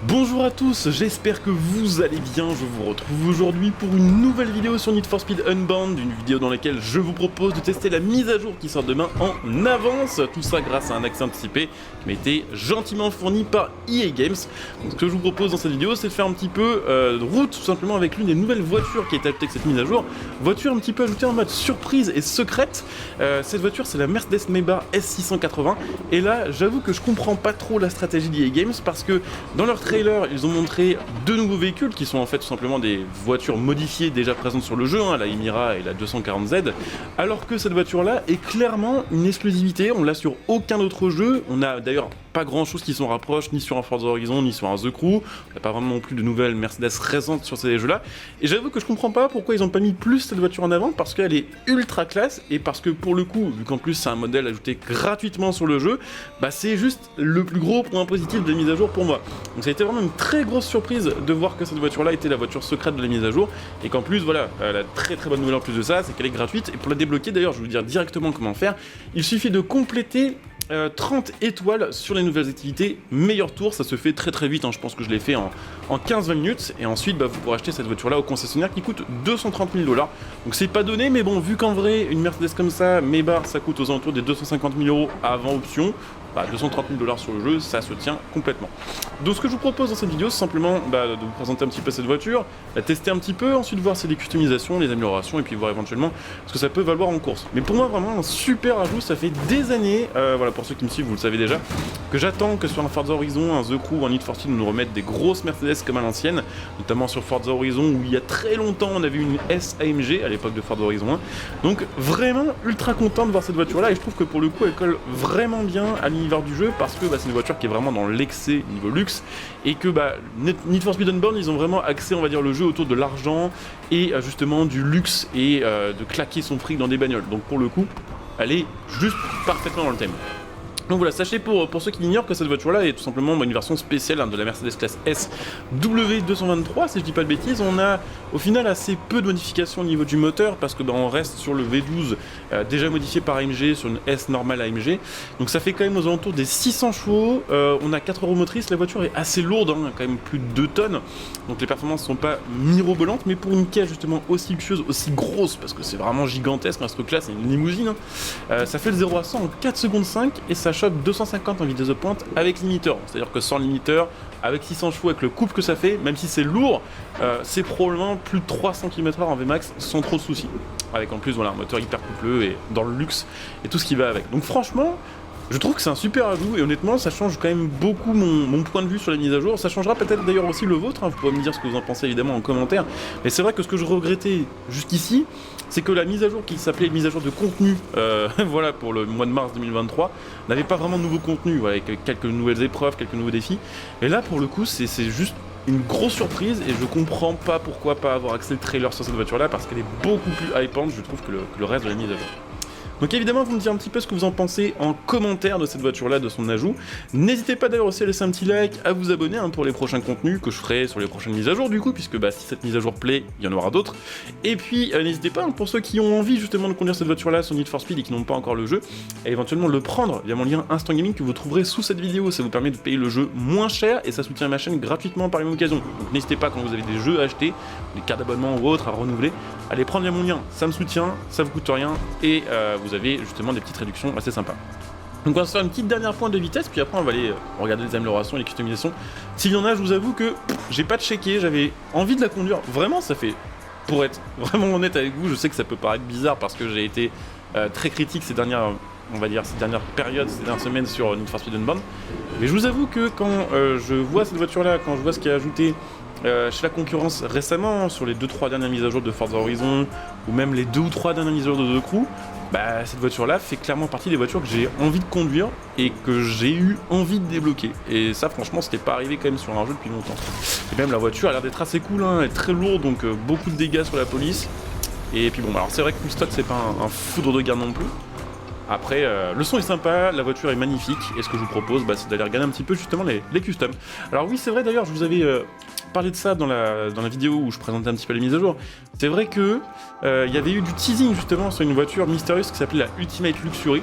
Bonjour à tous, j'espère que vous allez bien. Je vous retrouve aujourd'hui pour une nouvelle vidéo sur Need for Speed Unbound, une vidéo dans laquelle je vous propose de tester la mise à jour qui sort demain en avance, tout ça grâce à un accès anticipé qui m'a été gentiment fourni par EA Games. Donc, ce que je vous propose dans cette vidéo, c'est de faire un petit peu de route tout simplement avec l'une des nouvelles voitures qui a été ajoutée avec cette mise à jour, voiture un petit peu ajoutée en mode surprise et secrète. Cette voiture, c'est la Mercedes Maybach S680, et là j'avoue que je comprends pas trop la stratégie d'EA Games parce que dans leur trailer, ils ont montré deux nouveaux véhicules qui sont en fait tout simplement des voitures modifiées déjà présentes sur le jeu, la Emira et la 240Z, alors que cette voiture-là est clairement une exclusivité, on l'a sur aucun autre jeu, on a d'ailleurs pas grand chose qui s'en rapproche, ni sur un Forza Horizon, ni sur un The Crew, il n'y a pas vraiment non plus de nouvelles Mercedes récentes sur ces jeux-là, et j'avoue que je comprends pas pourquoi ils ont pas mis plus cette voiture en avant, parce qu'elle est ultra classe, et parce que pour le coup, vu qu'en plus c'est un modèle ajouté gratuitement sur le jeu, bah c'est juste le plus gros point positif de la mise à jour pour moi. Donc ça a été vraiment une très grosse surprise de voir que cette voiture-là était la voiture secrète de la mise à jour, et qu'en plus, voilà, la très bonne nouvelle en plus de ça, c'est qu'elle est gratuite, et pour la débloquer d'ailleurs, je vais vous dire directement comment faire, il suffit de compléter 30 étoiles sur les nouvelles activités, meilleur tour, ça se fait très vite, je pense que je l'ai fait en 15-20 minutes, et ensuite vous pourrez acheter cette voiture là au concessionnaire qui coûte 230 000 $, donc c'est pas donné, mais bon, vu qu'en vrai une Mercedes comme ça, Maybach, ça coûte aux alentours des 250 000 € avant option, 230 000 $ sur le jeu, ça se tient complètement. Donc ce que je vous propose dans cette vidéo, c'est simplement de vous présenter un petit peu cette voiture, la tester un petit peu, ensuite voir c'est des customisations, les améliorations, et puis voir éventuellement ce que ça peut valoir en course. Mais pour moi, vraiment un super ajout, ça fait des années, voilà, pour ceux qui me suivent, vous le savez déjà, que j'attends que sur un Forza Horizon, un The Crew, un Need for Speed, nous remettent des grosses Mercedes comme à l'ancienne, notamment sur Forza Horizon, où il y a très longtemps, on avait une S AMG à l'époque de Forza Horizon 1. Donc vraiment ultra content de voir cette voiture-là, et je trouve que pour le coup, elle colle vraiment bien à l'univers du jeu, parce que c'est une voiture qui est vraiment dans l'excès niveau luxe, et que Need for Speed Unbound, ils ont vraiment axé, on va dire, le jeu autour de l'argent et justement du luxe et de claquer son fric dans des bagnoles. Donc pour le coup, elle est juste parfaitement dans le thème. Donc voilà, sachez pour ceux qui l'ignorent que cette voiture-là est tout simplement une version spéciale de la Mercedes classe S W223, si je dis pas de bêtises. On a au final assez peu de modifications au niveau du moteur, parce que on reste sur le V12 déjà modifié par AMG, sur une S normale AMG. Donc ça fait quand même aux alentours des 600 chevaux, on a 4 roues motrices, la voiture est assez lourde, quand même plus de 2 tonnes. Donc les performances sont pas mirobolantes, mais pour une caisse justement aussi luxueuse, aussi grosse, parce que c'est vraiment gigantesque, ce truc-là, c'est une limousine, ça fait le 0 à 100 en 4 secondes 5, et ça chope 250 en vitesse de pointe avec limiteur. C'est-à-dire que sans limiteur, avec 600 chevaux, avec le couple que ça fait, même si c'est lourd, c'est probablement plus de 300 km/h en Vmax sans trop de soucis. Avec en plus un moteur hyper coupleux et dans le luxe et tout ce qui va avec. Donc franchement, je trouve que c'est un super ajout, et honnêtement ça change quand même beaucoup mon point de vue sur la mise à jour. Ça changera peut-être d'ailleurs aussi le vôtre, vous pourrez me dire ce que vous en pensez évidemment en commentaire, mais c'est vrai que ce que je regrettais jusqu'ici, c'est que la mise à jour qui s'appelait mise à jour de contenu, voilà, pour le mois de mars 2023, n'avait pas vraiment de nouveau contenu, voilà, avec quelques nouvelles épreuves, quelques nouveaux défis, et là pour le coup c'est juste une grosse surprise, et je comprends pas pourquoi pas avoir accès le trailer sur cette voiture là, parce qu'elle est beaucoup plus hypante, je trouve, que le reste de la mise à jour. Donc évidemment, vous me direz un petit peu ce que vous en pensez en commentaire de cette voiture-là, de son ajout. N'hésitez pas d'ailleurs aussi à laisser un petit like, à vous abonner pour les prochains contenus que je ferai sur les prochaines mises à jour du coup, puisque si cette mise à jour plaît, il y en aura d'autres. Et puis n'hésitez pas, pour ceux qui ont envie justement de conduire cette voiture-là sur Need for Speed et qui n'ont pas encore le jeu, à éventuellement le prendre via mon lien Instant Gaming que vous trouverez sous cette vidéo. Ça vous permet de payer le jeu moins cher, et ça soutient ma chaîne gratuitement par la même occasion. Donc n'hésitez pas, quand vous avez des jeux à acheter, des cartes d'abonnement ou autres à renouveler, allez prendre via mon lien, ça me soutient, ça vous coûte rien, et vous avez justement des petites réductions assez sympas. Donc on va se faire une petite dernière pointe de vitesse, puis après on va aller regarder les améliorations et les customisations. S'il y en a, je vous avoue que j'ai pas checké, j'avais envie de la conduire. Vraiment, ça fait, pour être vraiment honnête avec vous, je sais que ça peut paraître bizarre parce que j'ai été très critique ces dernières, on va dire, ces dernières périodes, ces dernières semaines sur Need for Speed Unbound. Mais je vous avoue que quand je vois cette voiture-là, quand je vois ce qui est ajouté chez la concurrence récemment, sur les 2-3 dernières mises à jour de Forza Horizon, ou même les 2 ou 3 dernières mises à jour de The Crew, cette voiture-là fait clairement partie des voitures que j'ai envie de conduire et que j'ai eu envie de débloquer. Et ça, franchement, c'était pas arrivé quand même sur un jeu depuis longtemps. Et même la voiture a l'air d'être assez cool, elle est très lourde, donc beaucoup de dégâts sur la police. Et puis bon, alors c'est vrai que le stock, c'est pas un foudre de guerre non plus. Après, le son est sympa, la voiture est magnifique, et ce que je vous propose, c'est d'aller regarder un petit peu justement les customs. Alors oui, c'est vrai d'ailleurs, je vous avais parlé de ça dans la vidéo où je présentais un petit peu les mises à jour. C'est vrai que il y avait eu du teasing justement sur une voiture mystérieuse qui s'appelait la Ultimate Luxury,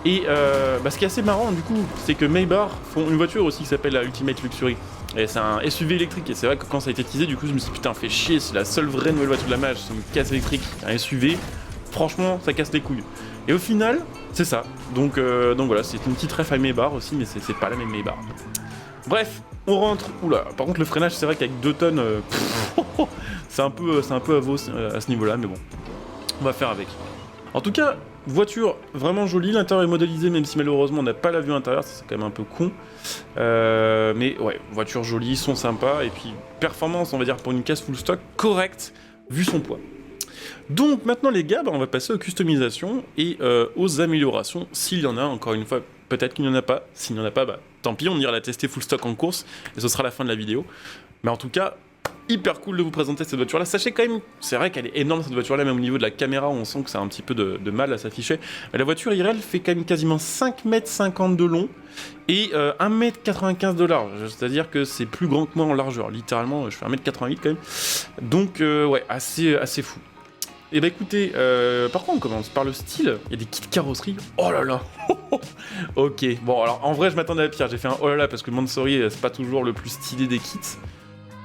Et ce qui est assez marrant du coup, c'est que Maybach font une voiture aussi qui s'appelle la Ultimate Luxury. Et c'est un SUV électrique, et c'est vrai que quand ça a été teasé, du coup je me suis dit putain, fait chier, c'est la seule vraie nouvelle voiture de la Mage, c'est une casse électrique, un SUV, franchement ça casse les couilles. Et au final, c'est ça. Donc voilà, c'est une petite ref à Maybach aussi, mais c'est pas la même Maybach. Bref, on rentre. Oula, par contre le freinage, c'est vrai qu'avec 2 tonnes, c'est un peu à veau à ce niveau-là, mais bon, on va faire avec. En tout cas, voiture vraiment jolie, l'intérieur est modélisé, même si malheureusement on n'a pas la vue intérieure, c'est quand même un peu con. Mais ouais, voiture jolie, son sympa, et puis performance, on va dire pour une caisse full stock, correcte, vu son poids. Donc maintenant les gars, on va passer aux customisations et aux améliorations, s'il y en a, encore une fois, peut-être qu'il n'y en a pas, s'il n'y en a pas, tant pis, on ira la tester full stock en course, et ce sera la fin de la vidéo. Mais en tout cas, hyper cool de vous présenter cette voiture là. Sachez quand même, c'est vrai qu'elle est énorme cette voiture là, même au niveau de la caméra on sent que ça a un petit peu de mal à s'afficher. Mais la voiture IRL fait quand même quasiment 5,50 m de long et 1,95 m de large. C'est-à-dire que c'est plus grand que moi en largeur. Littéralement, je fais 1,88 m quand même. Donc ouais, assez fou. Et bah écoutez, par contre on commence par le style, il y a des kits carrosserie, oh là là. Ok, bon alors en vrai je m'attendais à pire, j'ai fait un oh là là parce que le Mansory c'est pas toujours le plus stylé des kits.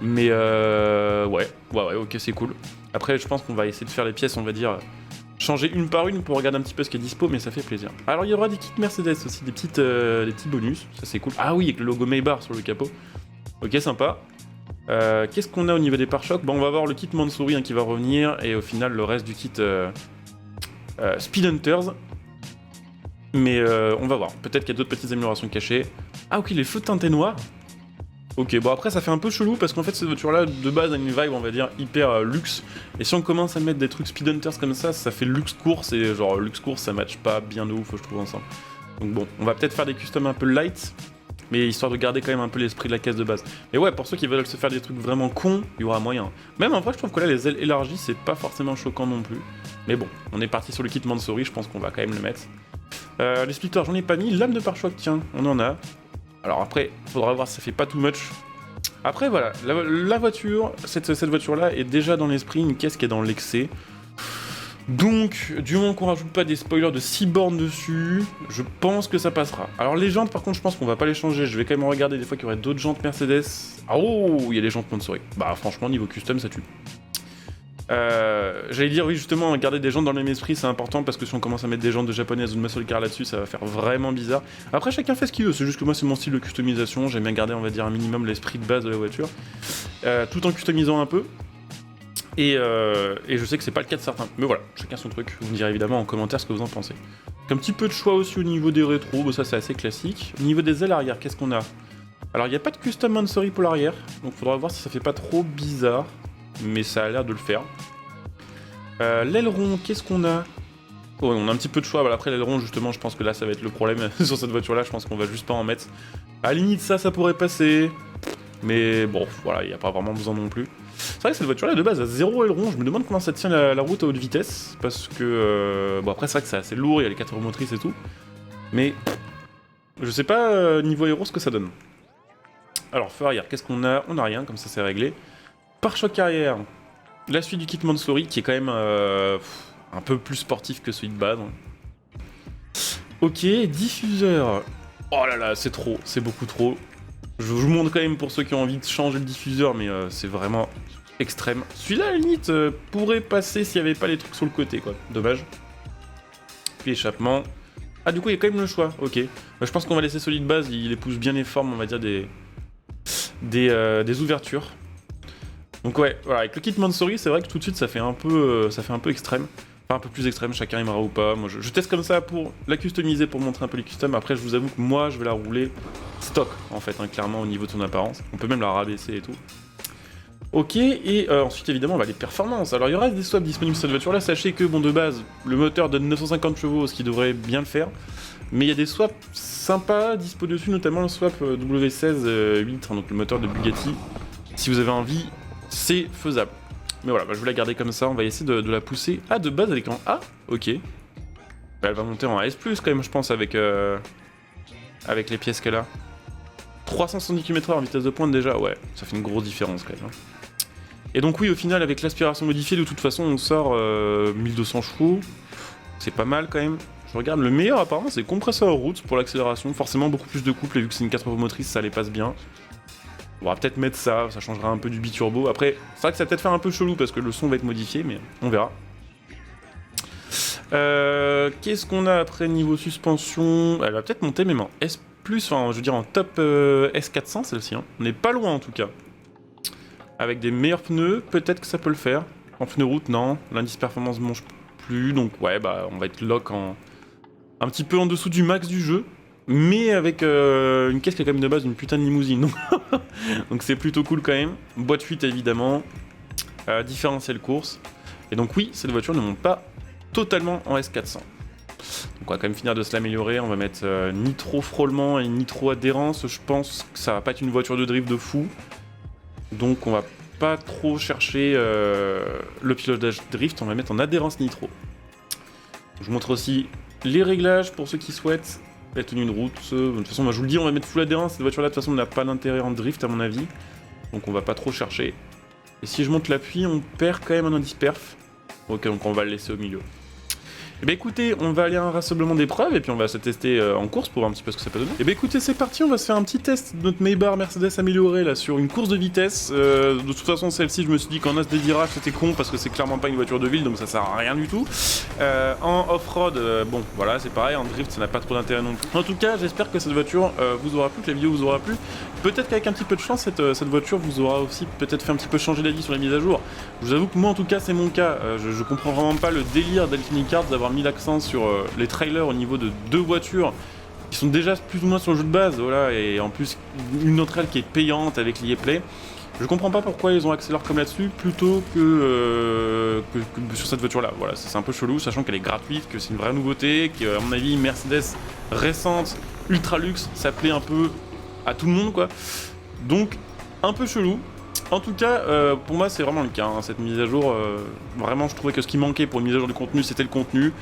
Mais ouais, ok, c'est cool. Après, je pense qu'on va essayer de faire les pièces, on va dire, changer une par une pour regarder un petit peu ce qui est dispo, mais ça fait plaisir. Alors, il y aura des kits Mercedes aussi, des petits bonus, ça c'est cool. Ah oui, avec le logo Maybach sur le capot. Ok, sympa. Qu'est-ce qu'on a au niveau des pare-chocs? Bon, on va voir le kit Mansory qui va revenir, et au final, le reste du kit Speed Hunters. Mais on va voir, peut-être qu'il y a d'autres petites améliorations cachées. Ah ok, les feux teintés noirs. Ok, bon après ça fait un peu chelou parce qu'en fait cette voiture là de base a une vibe on va dire hyper luxe. Et si on commence à mettre des trucs Speed Hunters comme ça fait luxe course et genre luxe course ça match pas bien de ouf je trouve ensemble. Donc bon, on va peut-être faire des customs un peu light, mais histoire de garder quand même un peu l'esprit de la caisse de base. Mais ouais, pour ceux qui veulent se faire des trucs vraiment cons, il y aura moyen. Même en vrai je trouve que là les ailes élargies c'est pas forcément choquant non plus. Mais bon, on est parti sur le kit Mansory, je pense qu'on va quand même le mettre. Les splitters j'en ai pas mis, lame de pare-choc tiens, on en a. Alors après, faudra voir si ça fait pas too much. Après voilà, la voiture, cette voiture-là est déjà dans l'esprit, une caisse qui est dans l'excès. Donc, du moment qu'on rajoute pas des spoilers de 6 bornes dessus, je pense que ça passera. Alors les jantes par contre, je pense qu'on va pas les changer, je vais quand même regarder des fois qu'il y aurait d'autres jantes Mercedes. Ah oh, il y a les jantes Mansory. Bah franchement, niveau custom, ça tue. J'allais dire oui justement garder des jantes dans le même esprit c'est important parce que si on commence à mettre des jantes de japonaises ou de muscle car là-dessus ça va faire vraiment bizarre. Après chacun fait ce qu'il veut, c'est juste que moi c'est mon style de customisation, j'aime bien garder on va dire un minimum l'esprit de base de la voiture tout en customisant un peu et je sais que c'est pas le cas de certains, mais voilà, chacun son truc, vous me direz évidemment en commentaire ce que vous en pensez. Un petit peu de choix aussi au niveau des rétros, bon, ça c'est assez classique. Au niveau des ailes arrière, qu'est-ce qu'on a? Alors il n'y a pas de custom Mansory pour l'arrière, donc faudra voir si ça fait pas trop bizarre. Mais ça a l'air de le faire. L'aileron, qu'est-ce qu'on a? Oh, on a un petit peu de choix. Après l'aileron, justement, je pense que là, ça va être le problème sur cette voiture-là. Je pense qu'on va juste pas en mettre. À la limite, ça pourrait passer. Mais bon, voilà, il n'y a pas vraiment besoin non plus. C'est vrai que cette voiture-là, de base, a 0 aileron. Je me demande comment ça tient la route à haute vitesse. Parce que... bon, après, c'est vrai que c'est assez lourd. Il y a les 4 roues motrices et tout. Mais... je sais pas, niveau aéro, ce que ça donne. Alors, feu arrière, qu'est-ce qu'on a? On a rien, comme ça, c'est réglé. Pare-choc arrière, la suite du kit Mansory qui est quand même un peu plus sportif que celui de base. Ok, diffuseur. Oh là là, c'est trop, c'est beaucoup trop. Je vous montre quand même pour ceux qui ont envie de changer le diffuseur, mais c'est vraiment extrême. Celui-là, à la limite, pourrait passer s'il n'y avait pas les trucs sur le côté, quoi. Dommage. Puis échappement. Ah, du coup, il y a quand même le choix, ok. Bah, je pense qu'on va laisser celui de base, il épouse bien les formes, on va dire, des ouvertures. Donc ouais, voilà, avec le kit Mansory, c'est vrai que tout de suite ça fait un peu extrême. Enfin un peu plus extrême, chacun aimera ou pas. Moi je teste comme ça pour la customiser, pour montrer un peu les customs. Après je vous avoue que moi je vais la rouler stock en fait, clairement au niveau de son apparence. On peut même la rabaisser et tout. Ok, et ensuite évidemment on va les performances. Alors il y aura des swaps disponibles sur cette voiture là. Sachez que bon de base, le moteur donne 950 chevaux, ce qui devrait bien le faire. Mais il y a des swaps sympas dispo dessus, notamment le swap W16 8, donc le moteur de Bugatti. Si vous avez envie, c'est faisable. Mais voilà, je vais la garder comme ça, on va essayer de la pousser. Ah, de base elle est en A? Ok. Bah, elle va monter en AS+, quand même, je pense, avec les pièces qu'elle a. 370 km/h en vitesse de pointe déjà, ouais, ça fait une grosse différence quand même. Et donc oui, au final, avec l'aspiration modifiée, de toute façon, on sort 1200 chevaux. C'est pas mal quand même. Je regarde, le meilleur apparemment c'est Compressor Roots pour l'accélération, forcément beaucoup plus de couple et vu que c'est une 4 motrice ça les passe bien. On va peut-être mettre ça, ça changera un peu du biturbo. Après, c'est vrai que ça va peut-être faire un peu chelou parce que le son va être modifié, mais on verra. Qu'est-ce qu'on a après niveau suspension? Elle va peut-être monter même en S+, enfin je veux dire en top S400 celle-ci. Hein. On n'est pas loin en tout cas. Avec des meilleurs pneus, peut-être que ça peut le faire. En pneu route, non. L'indice performance ne mange plus, donc ouais, bah on va être lock en... un petit peu en dessous du max du jeu. Mais avec une caisse qui a quand même de base une putain de limousine. Donc c'est plutôt cool quand même. Boîte 8 évidemment. Différentiel course. Et donc oui, cette voiture ne monte pas totalement en S400. Donc on va quand même finir de se l'améliorer. On va mettre ni trop frôlement et ni trop adhérence. Je pense que ça va pas être une voiture de drift de fou. Donc on va pas trop chercher le pilotage drift. On va mettre en adhérence nitro. Je vous montre aussi les réglages pour ceux qui souhaitent. La tenue de route, de toute façon moi je vous le dis, on va mettre full adhérence, cette voiture là de toute façon n'a pas d'intérêt en drift à mon avis, donc on va pas trop chercher. Et si je monte l'appui, on perd quand même un indice perf, ok donc on va le laisser au milieu. Et bah écoutez, on va aller à un rassemblement d'épreuves et puis on va se tester en course pour voir un petit peu ce que ça peut donner. Et bah écoutez, c'est parti, on va se faire un petit test de notre Maybach Mercedes améliorée là sur une course de vitesse. De toute façon, celle-ci, je me suis dit qu'en as des virages c'était con parce que c'est clairement pas une voiture de ville donc ça sert à rien du tout. En off-road, bon voilà, c'est pareil, en drift ça n'a pas trop d'intérêt non plus. En tout cas, j'espère que cette voiture vous aura plu, que la vidéo vous aura plu. Peut-être qu'avec un petit peu de chance, cette voiture vous aura aussi peut-être fait un petit peu changer d'avis sur la mise à jour. Je vous avoue que moi en tout cas c'est mon cas, je comprends vraiment pas le délire d'Alpine Cars d'avoir mis l'accent sur les trailers au niveau de deux voitures qui sont déjà plus ou moins sur le jeu de base, voilà, et en plus une autre elle qui est payante avec l'EA-Play. Je comprends pas pourquoi ils ont axé leur com là-dessus plutôt que sur cette voiture là, voilà, c'est un peu chelou sachant qu'elle est gratuite, que c'est une vraie nouveauté, qu'à mon avis Mercedes récente, ultra luxe, ça plaît un peu à tout le monde quoi, donc un peu chelou. En tout cas, pour moi c'est vraiment le cas, hein, cette mise à jour, vraiment je trouvais que ce qui manquait pour une mise à jour du contenu c'était le contenu,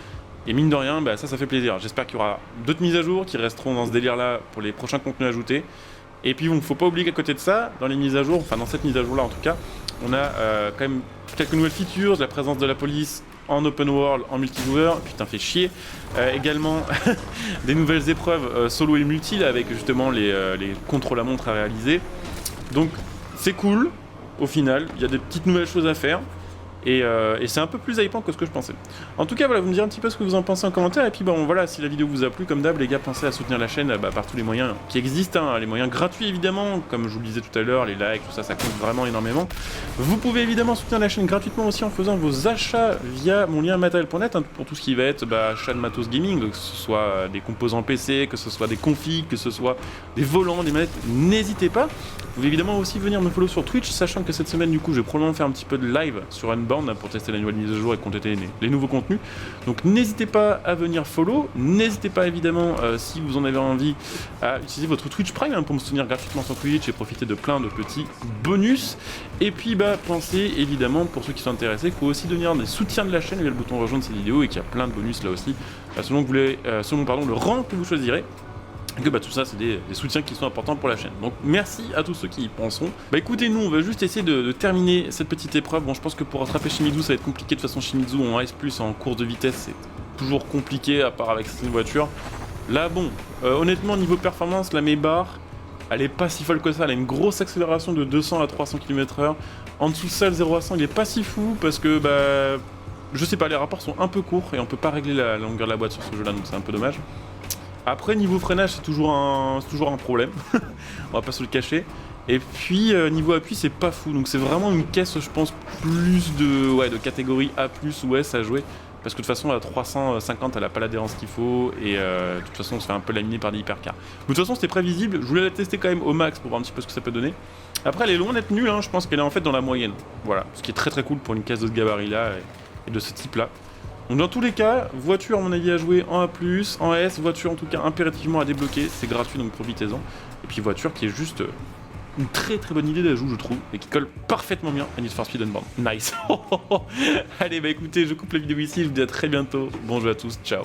et mine de rien, bah, ça fait plaisir. J'espère qu'il y aura d'autres mises à jour qui resteront dans ce délire là pour les prochains contenus ajoutés. Et puis bon, faut pas oublier qu'à côté de ça, dans les mises à jour, enfin dans cette mise à jour là en tout cas, on a quand même quelques nouvelles features, la présence de la police en open world, en multijoueur, putain fait chier, également des nouvelles épreuves solo et multi là, avec justement les contrôles à montre à réaliser. Donc c'est cool, au final, il y a des petites nouvelles choses à faire. Et c'est un peu plus hypant que ce que je pensais. En tout cas, voilà, vous me direz un petit peu ce que vous en pensez en commentaire. Et puis, bon, voilà, si la vidéo vous a plu, comme d'hab, les gars, pensez à soutenir la chaîne par tous les moyens qui existent. Hein, les moyens gratuits, évidemment. Comme je vous le disais tout à l'heure, les likes, tout ça, ça compte vraiment énormément. Vous pouvez évidemment soutenir la chaîne gratuitement aussi en faisant vos achats via mon lien matériel.net, hein, pour tout ce qui va être achat de matos gaming, que ce soit des composants PC, que ce soit des configs, que ce soit des volants, des manettes. N'hésitez pas. Vous pouvez évidemment aussi venir me follow sur Twitch, sachant que cette semaine, du coup, je vais probablement faire un petit peu de live sur Unbound pour tester la nouvelle mise à jour et compléter les nouveaux contenus. Donc n'hésitez pas à venir follow, n'hésitez pas évidemment si vous en avez envie à utiliser votre Twitch Prime hein, pour me soutenir gratuitement sur Twitch et profiter de plein de petits bonus. Et puis pensez évidemment, pour ceux qui sont intéressés, qu'il faut aussi devenir des soutiens de la chaîne via le bouton rejoindre cette vidéo et qu'il y a plein de bonus là aussi, selon le rang que vous choisirez. Et que tout ça c'est des soutiens qui sont importants pour la chaîne. Donc merci à tous ceux qui y penseront. Écoutez, nous on va juste essayer de terminer cette petite épreuve. Bon, je pense que pour rattraper Shimizu ça va être compliqué, de toute façon Shimizu en S+, en course de vitesse c'est toujours compliqué à part avec certaines voitures. Là bon, honnêtement niveau performance, la Maybach elle est pas si folle que ça, elle a une grosse accélération de 200 à 300 km/h. En dessous de ça, le 0 à 100 il est pas si fou parce que je sais pas, les rapports sont un peu courts et on peut pas régler la longueur de la boîte sur ce jeu là, donc c'est un peu dommage. Après niveau freinage c'est toujours un problème, on va pas se le cacher. Et puis niveau appui c'est pas fou, donc c'est vraiment une caisse je pense plus de catégorie A+, ou S à jouer. Parce que de toute façon à 350 elle a pas l'adhérence qu'il faut et de toute façon on se fait un peu laminer par des hypercars. De toute façon c'était prévisible, je voulais la tester quand même au max pour voir un petit peu ce que ça peut donner. Après elle est loin d'être nulle, hein. Je pense qu'elle est en fait dans la moyenne. Voilà, ce qui est très très cool pour une caisse de ce gabarit là et de ce type là. Donc dans tous les cas, voiture à mon avis à jouer en A+, en S, voiture en tout cas impérativement à débloquer, c'est gratuit donc profitez-en. Et puis voiture qui est juste une très très bonne idée d'ajout je trouve, et qui colle parfaitement bien à Need for Speed Unbound. Nice. Allez écoutez, je coupe la vidéo ici, je vous dis à très bientôt, bon jeu à tous, ciao.